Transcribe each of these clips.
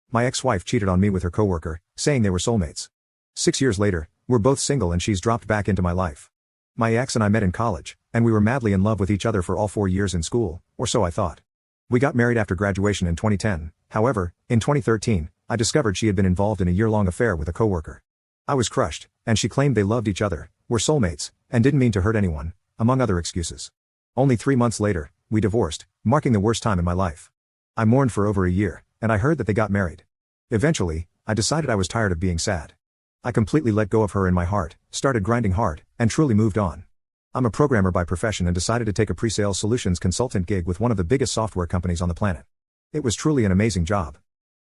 My ex-wife cheated on me with her coworker, saying they were soulmates. 6 years later, we're both single and she's dropped back into my life. My ex and I met in college, and we were madly in love with each other for all 4 years in school, or so I thought. We got married after graduation in 2010, however, in 2013, I discovered she had been involved in a year-long affair with a coworker. I was crushed, and she claimed they loved each other, were soulmates, and didn't mean to hurt anyone, among other excuses. Only 3 months later, we divorced, marking the worst time in my life. I mourned for over a year, and I heard that they got married. Eventually, I decided I was tired of being sad. I completely let go of her in my heart, started grinding hard, and truly moved on. I'm a programmer by profession and decided to take a pre-sales solutions consultant gig with one of the biggest software companies on the planet. It was truly an amazing job.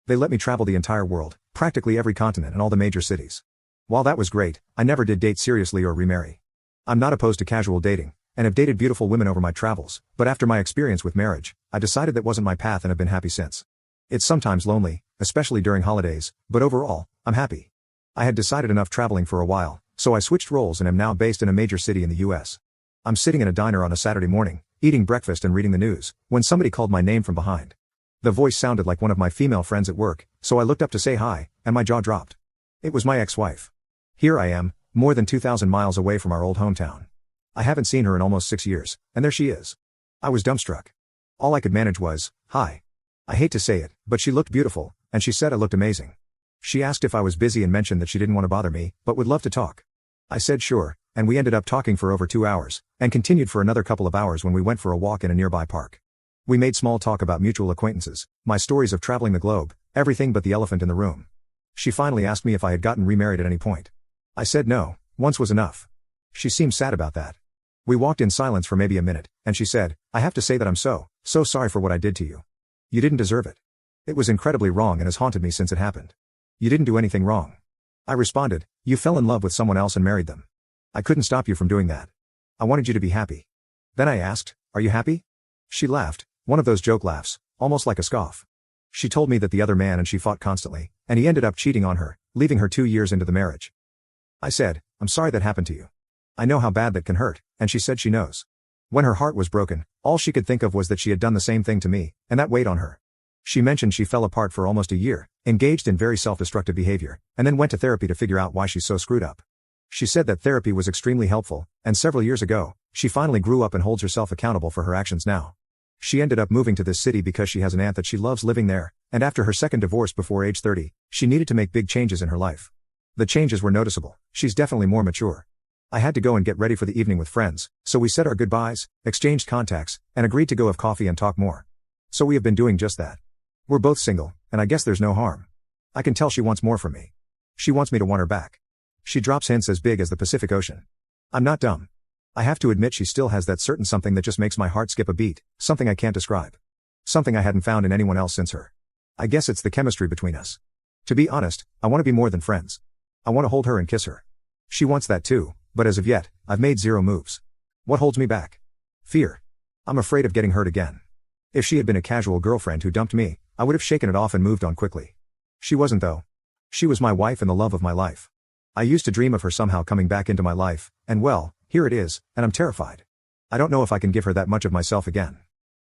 They let me travel the entire world, practically every continent and all the major cities. While that was great, I never did date seriously or remarry. I'm not opposed to casual dating, and have dated beautiful women over my travels, but after my experience with marriage, I decided that wasn't my path and have been happy since. It's sometimes lonely, especially during holidays, but overall, I'm happy. I had decided enough traveling for a while, so I switched roles and am now based in a major city in the US. I'm sitting in a diner on a Saturday morning, eating breakfast and reading the news, when somebody called my name from behind. The voice sounded like one of my female friends at work, so I looked up to say hi, and my jaw dropped. It was my ex-wife. Here I am, more than 2,000 miles away from our old hometown. I haven't seen her in almost 6 years, and there she is. I was dumbstruck. All I could manage was, hi. I hate to say it, but she looked beautiful, and she said I looked amazing. She asked if I was busy and mentioned that she didn't want to bother me, but would love to talk. I said sure, and we ended up talking for over 2 hours, and continued for another couple of hours when we went for a walk in a nearby park. We made small talk about mutual acquaintances, my stories of traveling the globe, everything but the elephant in the room. She finally asked me if I had gotten remarried at any point. I said no, once was enough. She seemed sad about that. We walked in silence for maybe a minute, and she said, I have to say that I'm so sorry for what I did to you. You didn't deserve it. It was incredibly wrong and has haunted me since it happened. You didn't do anything wrong. I responded, you fell in love with someone else and married them. I couldn't stop you from doing that. I wanted you to be happy. Then I asked, are you happy? She laughed, one of those joke laughs, almost like a scoff. She told me that the other man and she fought constantly, and he ended up cheating on her, leaving her 2 years into the marriage. I said, I'm sorry that happened to you. I know how bad that can hurt, and she said she knows. When her heart was broken, all she could think of was that she had done the same thing to me, and that weighed on her. She mentioned she fell apart for almost a year, engaged in very self-destructive behavior, and then went to therapy to figure out why she's so screwed up. She said that therapy was extremely helpful, and several years ago, she finally grew up and holds herself accountable for her actions now. She ended up moving to this city because she has an aunt that she loves living there, and after her second divorce before age 30, she needed to make big changes in her life. The changes were noticeable. She's definitely more mature. I had to go and get ready for the evening with friends, so we said our goodbyes, exchanged contacts, and agreed to go have coffee and talk more. So we have been doing just that. We're both single, and I guess there's no harm. I can tell she wants more from me. She wants me to want her back. She drops hints as big as the Pacific Ocean. I'm not dumb. I have to admit she still has that certain something that just makes my heart skip a beat, something I can't describe. Something I hadn't found in anyone else since her. I guess it's the chemistry between us. To be honest, I want to be more than friends. I want to hold her and kiss her. She wants that too, but as of yet, I've made 0 moves. What holds me back? Fear. I'm afraid of getting hurt again. If she had been a casual girlfriend who dumped me, I would have shaken it off and moved on quickly. She wasn't though. She was my wife and the love of my life. I used to dream of her somehow coming back into my life, and well, here it is, and I'm terrified. I don't know if I can give her that much of myself again.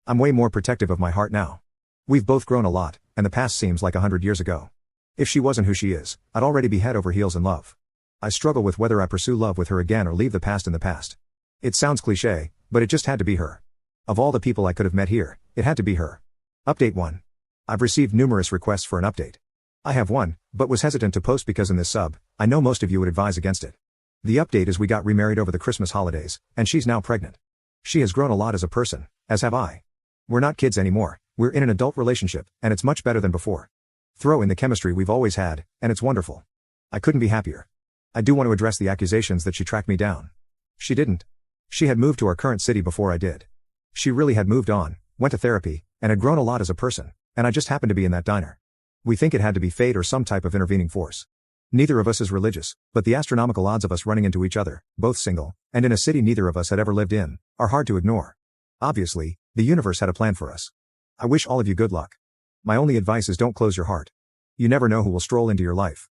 I'm way more protective of my heart now. We've both grown a lot, and the past seems like 100 years ago. If she wasn't who she is, I'd already be head over heels in love. I struggle with whether I pursue love with her again or leave the past in the past. It sounds cliché, but it just had to be her. Of all the people I could have met here, it had to be her. Update 1. I've received numerous requests for an update. I have one, but was hesitant to post because in this sub, I know most of you would advise against it. The update is we got remarried over the Christmas holidays, and she's now pregnant. She has grown a lot as a person, as have I. We're not kids anymore, we're in an adult relationship, and it's much better than before. Throw in the chemistry we've always had, and it's wonderful. I couldn't be happier. I do want to address the accusations that she tracked me down. She didn't. She had moved to our current city before I did. She really had moved on, went to therapy, and had grown a lot as a person, and I just happened to be in that diner. We think it had to be fate or some type of intervening force. Neither of us is religious, but the astronomical odds of us running into each other, both single, and in a city neither of us had ever lived in, are hard to ignore. Obviously, the universe had a plan for us. I wish all of you good luck. My only advice is don't close your heart. You never know who will stroll into your life.